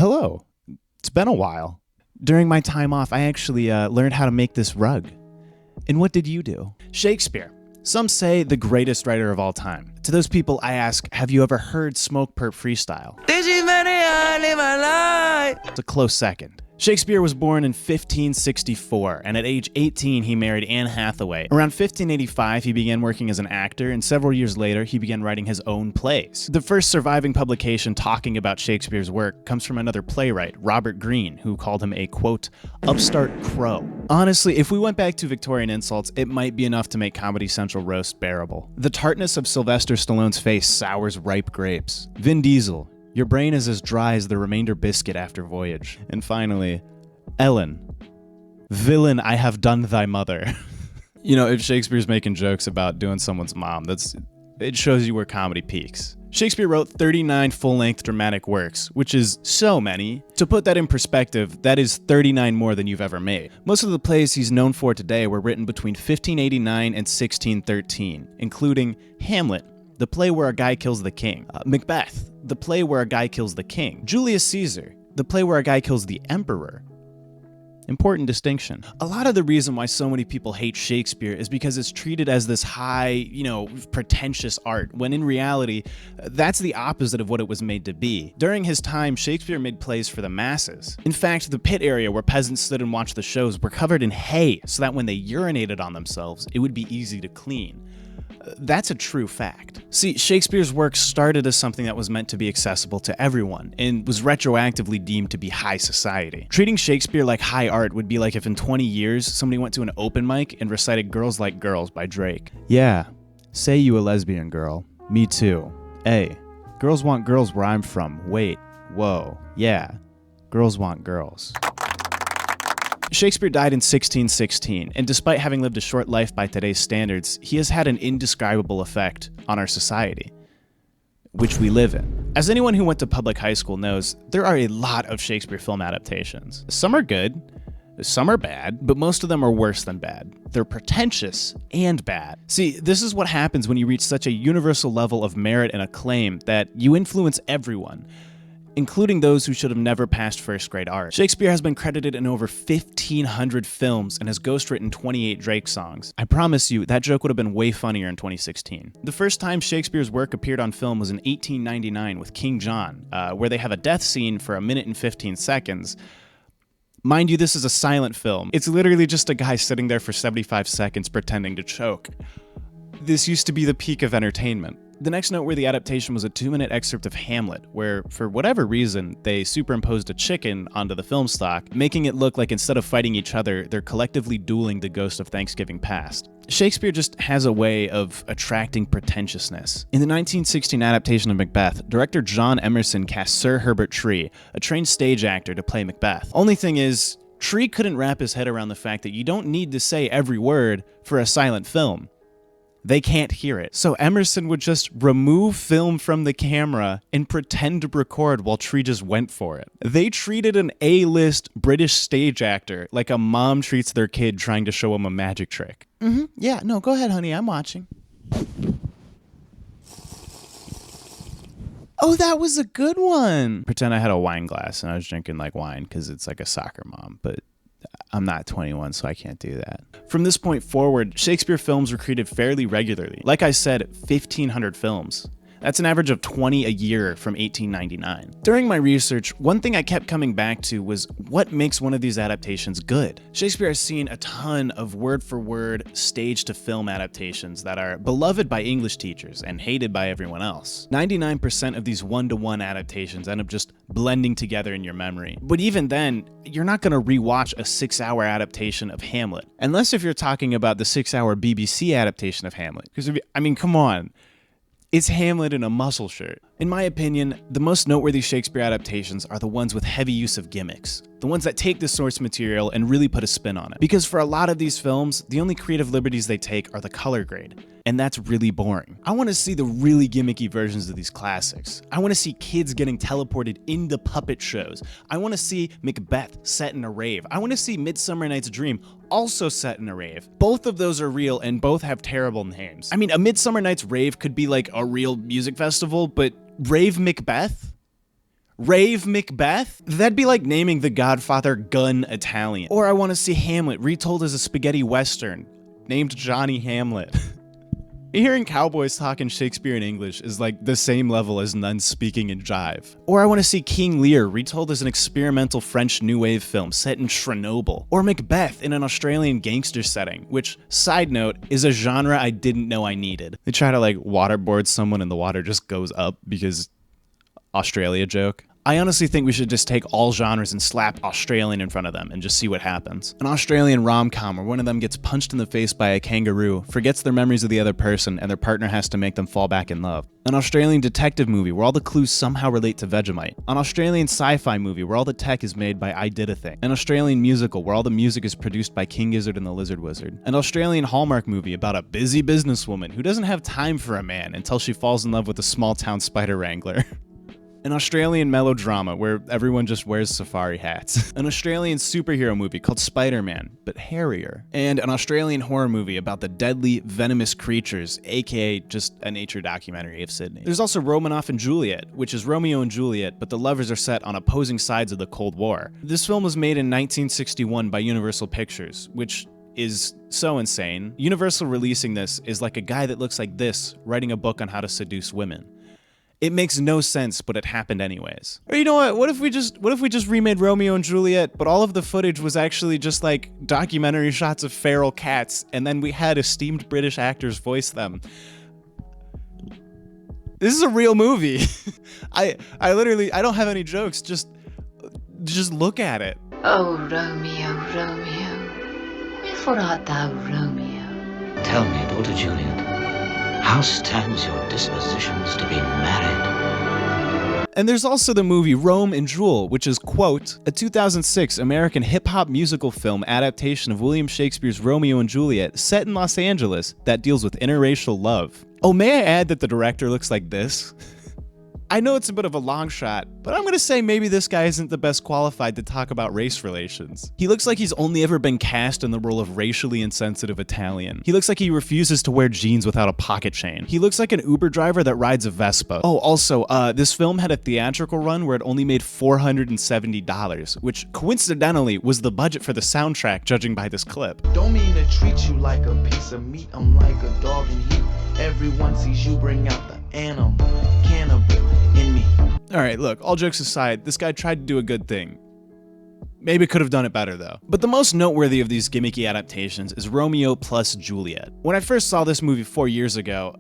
Hello. It's been a while. During my time off, I actually learned how to make this rug. And what did you do? Shakespeare. Some say the greatest writer of all time. To those people, I ask, have you ever heard Smoke Perp freestyle? It's a close second. Shakespeare was born in 1564, and at age 18, he married Anne Hathaway. Around 1585, he began working as an actor, and several years later, he began writing his own plays. The first surviving publication talking about Shakespeare's work comes from another playwright, Robert Greene, who called him a, quote, upstart crow. Honestly, if we went back to Victorian insults, it might be enough to make Comedy Central roast bearable. The tartness of Sylvester Stallone's face sours ripe grapes. Vin Diesel. Your brain is as dry as the remainder biscuit after voyage. And finally, Ellen. Villain, I have done thy mother. You know, if Shakespeare's making jokes about doing someone's mom, it shows you where comedy peaks. Shakespeare wrote 39 full-length dramatic works, which is so many. To put that in perspective, that is 39 more than you've ever made. Most of the plays he's known for today were written between 1589 and 1613, including Hamlet, the play where a guy kills the king, Macbeth, the play where a guy kills the king, Julius Caesar, the play where a guy kills the emperor. Important distinction. A lot of the reason why so many people hate Shakespeare is because it's treated as this high, pretentious art, when in reality, that's the opposite of what it was made to be. During his time, Shakespeare made plays for the masses. In fact, the pit area where peasants stood and watched the shows were covered in hay so that when they urinated on themselves, it would be easy to clean. That's a true fact. See, Shakespeare's work started as something that was meant to be accessible to everyone, and was retroactively deemed to be high society. Treating Shakespeare like high art would be like if in 20 years, somebody went to an open mic and recited Girls Like Girls by Drake. Yeah, say you a lesbian girl. Me too. Hey, girls want girls where I'm from. Wait, whoa, yeah, girls want girls. Shakespeare died in 1616, and despite having lived a short life by today's standards, he has had an indescribable effect on our society, which we live in. As anyone who went to public high school knows, there are a lot of Shakespeare film adaptations. Some are good, some are bad, but most of them are worse than bad. They're pretentious and bad. See, this is what happens when you reach such a universal level of merit and acclaim that you influence everyone, including those who should have never passed first grade art. Shakespeare has been credited in over 1,500 films and has ghostwritten 28 Drake songs. I promise you, that joke would have been way funnier in 2016. The first time Shakespeare's work appeared on film was in 1899 with King John, where they have a death scene for 1 minute and 15 seconds. Mind you, this is a silent film. It's literally just a guy sitting there for 75 seconds pretending to choke. This used to be the peak of entertainment. The next noteworthy adaptation was a 2-minute excerpt of Hamlet, where, for whatever reason, they superimposed a chicken onto the film stock, making it look like instead of fighting each other, they're collectively dueling the ghost of Thanksgiving past. Shakespeare just has a way of attracting pretentiousness. In the 1916 adaptation of Macbeth, director John Emerson cast Sir Herbert Tree, a trained stage actor, to play Macbeth. Only thing is, Tree couldn't wrap his head around the fact that you don't need to say every word for a silent film. They can't hear it. So Emerson would just remove film from the camera and pretend to record while Tree just went for it. They treated an A-list British stage actor like a mom treats their kid trying to show him a magic trick. Yeah, no, go ahead, honey, I'm watching. Oh, that was a good one. Pretend I had a wine glass and I was drinking like wine because it's like a soccer mom, but I'm not 21, so I can't do that. From this point forward, Shakespeare films were created fairly regularly. Like I said, 1,500 films. That's an average of 20 a year from 1899. During my research, one thing I kept coming back to was what makes one of these adaptations good? Shakespeare has seen a ton of word-for-word, stage-to-film adaptations that are beloved by English teachers and hated by everyone else. 99% of these one-to-one adaptations end up just blending together in your memory. But even then, you're not gonna rewatch a 6-hour adaptation of Hamlet. Unless if you're talking about the 6-hour BBC adaptation of Hamlet. Because, I mean, come on. It's Hamlet in a muscle shirt. In my opinion, the most noteworthy Shakespeare adaptations are the ones with heavy use of gimmicks. The ones that take the source material and really put a spin on it. Because for a lot of these films, the only creative liberties they take are the color grade. And that's really boring. I want to see the really gimmicky versions of these classics. I want to see kids getting teleported into puppet shows. I want to see Macbeth set in a rave. I want to see Midsummer Night's Dream also set in a rave. Both of those are real and both have terrible names. I mean, a Midsummer Night's Rave could be like a real music festival, but Rave Macbeth? Rave Macbeth? That'd be like naming The Godfather Gun Italian. Or I want to see Hamlet retold as a spaghetti western, named Johnny Hamlet. Hearing cowboys talking Shakespeare in English is like the same level as nuns speaking in jive. Or I want to see King Lear retold as an experimental French New Wave film set in Chernobyl. Or Macbeth in an Australian gangster setting, which, side note, is a genre I didn't know I needed. They try to like waterboard someone and the water just goes up because Australia joke. I honestly think we should just take all genres and slap Australian in front of them and just see what happens. An Australian rom-com where one of them gets punched in the face by a kangaroo, forgets their memories of the other person, and their partner has to make them fall back in love. An Australian detective movie where all the clues somehow relate to Vegemite. An Australian sci-fi movie where all the tech is made by I Did a Thing. An Australian musical where all the music is produced by King Gizzard and the Lizard Wizard. An Australian Hallmark movie about a busy businesswoman who doesn't have time for a man until she falls in love with a small-town spider wrangler. An Australian melodrama where everyone just wears safari hats. An Australian superhero movie called Spider-Man, but hairier. And an Australian horror movie about the deadly, venomous creatures, aka just a nature documentary of Sydney. There's also Romeo and Juliet, which is Romeo and Juliet, but the lovers are set on opposing sides of the Cold War. This film was made in 1961 by Universal Pictures, which is so insane. Universal releasing this is like a guy that looks like this writing a book on how to seduce women. It makes no sense, but it happened anyways. Or you know what? What if we just remade Romeo and Juliet, but all of the footage was actually just like documentary shots of feral cats, and then we had esteemed British actors voice them? This is a real movie. I don't have any jokes. Just look at it. Oh, Romeo, Romeo, wherefore art thou Romeo? Tell me, daughter Juliet, how stands your dispositions to be married? And there's also the movie Rome and Jewel, which is, quote, a 2006 American hip-hop musical film adaptation of William Shakespeare's Romeo and Juliet set in Los Angeles that deals with interracial love. Oh, may I add that the director looks like this? I know it's a bit of a long shot, but I'm gonna say maybe this guy isn't the best qualified to talk about race relations. He looks like he's only ever been cast in the role of racially insensitive Italian. He looks like he refuses to wear jeans without a pocket chain. He looks like an Uber driver that rides a Vespa. Oh, also, this film had a theatrical run where it only made $470, which coincidentally was the budget for the soundtrack, judging by this clip. Don't mean to treat you like a piece of meat, I'm like a dog in heat. Everyone sees you bring out the animal, cannibal in me. Alright, look, all jokes aside, this guy tried to do a good thing. Maybe could have done it better though. But the most noteworthy of these gimmicky adaptations is Romeo plus Juliet. When I first saw this movie 4 years ago,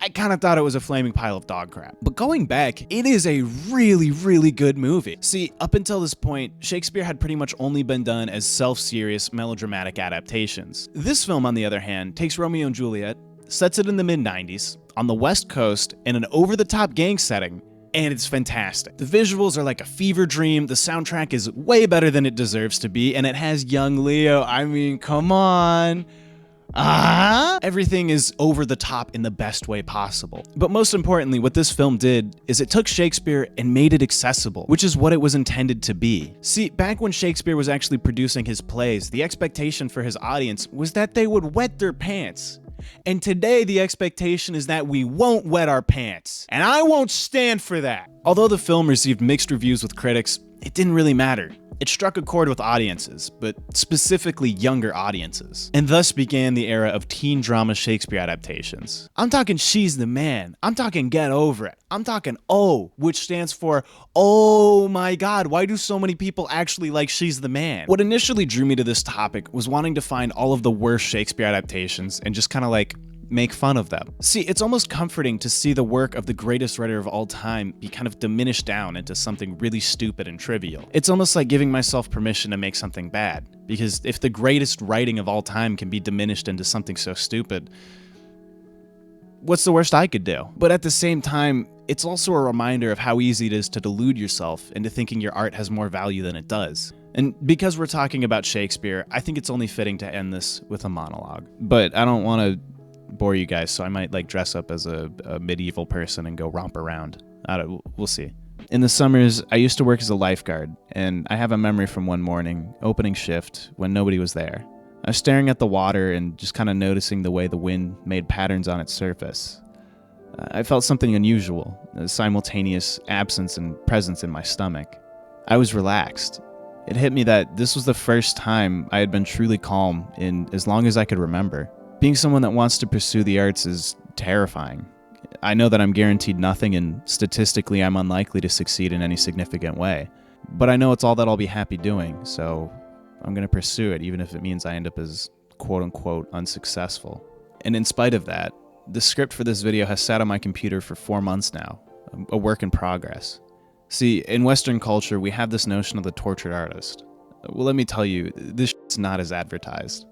I kind of thought it was a flaming pile of dog crap. But going back, it is a really, really good movie. See, up until this point, Shakespeare had pretty much only been done as self-serious, melodramatic adaptations. This film, on the other hand, takes Romeo and Juliet, sets it in the mid-90s, on the West Coast, in an over-the-top gang setting, and it's fantastic. The visuals are like a fever dream, the soundtrack is way better than it deserves to be, and it has young Leo. I mean, come on. Everything is over the top in the best way possible. But most importantly, what this film did is it took Shakespeare and made it accessible, which is what it was intended to be. See, back when Shakespeare was actually producing his plays, the expectation for his audience was that they would wet their pants. And today, the expectation is that we won't wet our pants. And I won't stand for that. Although the film received mixed reviews with critics, it didn't really matter. It struck a chord with audiences, but specifically younger audiences. And thus began the era of teen drama Shakespeare adaptations. I'm talking She's the Man. I'm talking Get Over It. I'm talking O, which stands for, oh my god, why do so many people actually like She's the Man? What initially drew me to this topic was wanting to find all of the worst Shakespeare adaptations and just kind of like make fun of them. See, it's almost comforting to see the work of the greatest writer of all time be kind of diminished down into something really stupid and trivial. It's almost like giving myself permission to make something bad, because if the greatest writing of all time can be diminished into something so stupid, what's the worst I could do? But at the same time, it's also a reminder of how easy it is to delude yourself into thinking your art has more value than it does. And because we're talking about Shakespeare, I think it's only fitting to end this with a monologue. But I don't want to bore you guys, so I might like dress up as a medieval person and go romp around. We'll see. In the summers, I used to work as a lifeguard, and I have a memory from one morning, opening shift, when nobody was there. I was staring at the water and just kind of noticing the way the wind made patterns on its surface. I felt something unusual, a simultaneous absence and presence in my stomach. I was relaxed. It hit me that this was the first time I had been truly calm in as long as I could remember. Being someone that wants to pursue the arts is terrifying. I know that I'm guaranteed nothing, and statistically I'm unlikely to succeed in any significant way. But I know it's all that I'll be happy doing, so I'm going to pursue it, even if it means I end up as quote-unquote unsuccessful. And in spite of that, the script for this video has sat on my computer for 4 months now, a work in progress. See, in Western culture, we have this notion of the tortured artist. Well, let me tell you, this shit's not as advertised.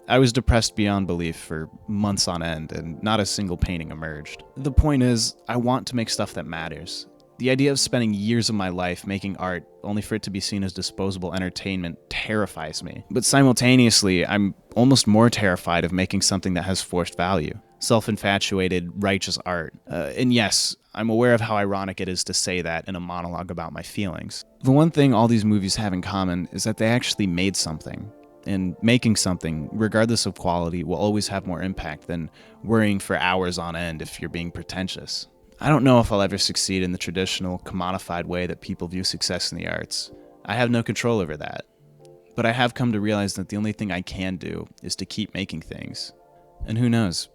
I was depressed beyond belief for months on end, and not a single painting emerged. The point is, I want to make stuff that matters. The idea of spending years of my life making art only for it to be seen as disposable entertainment terrifies me. But simultaneously, I'm almost more terrified of making something that has forced value. Self-infatuated, righteous art. And yes, I'm aware of how ironic it is to say that in a monologue about my feelings. The one thing all these movies have in common is that they actually made something. And making something, regardless of quality, will always have more impact than worrying for hours on end if you're being pretentious. I don't know if I'll ever succeed in the traditional, commodified way that people view success in the arts. I have no control over that. But I have come to realize that the only thing I can do is to keep making things. And who knows?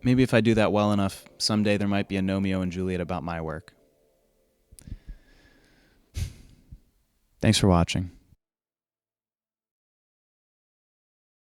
Maybe if I do that well enough, someday there might be a Romeo and Juliet about my work. Thanks for watching.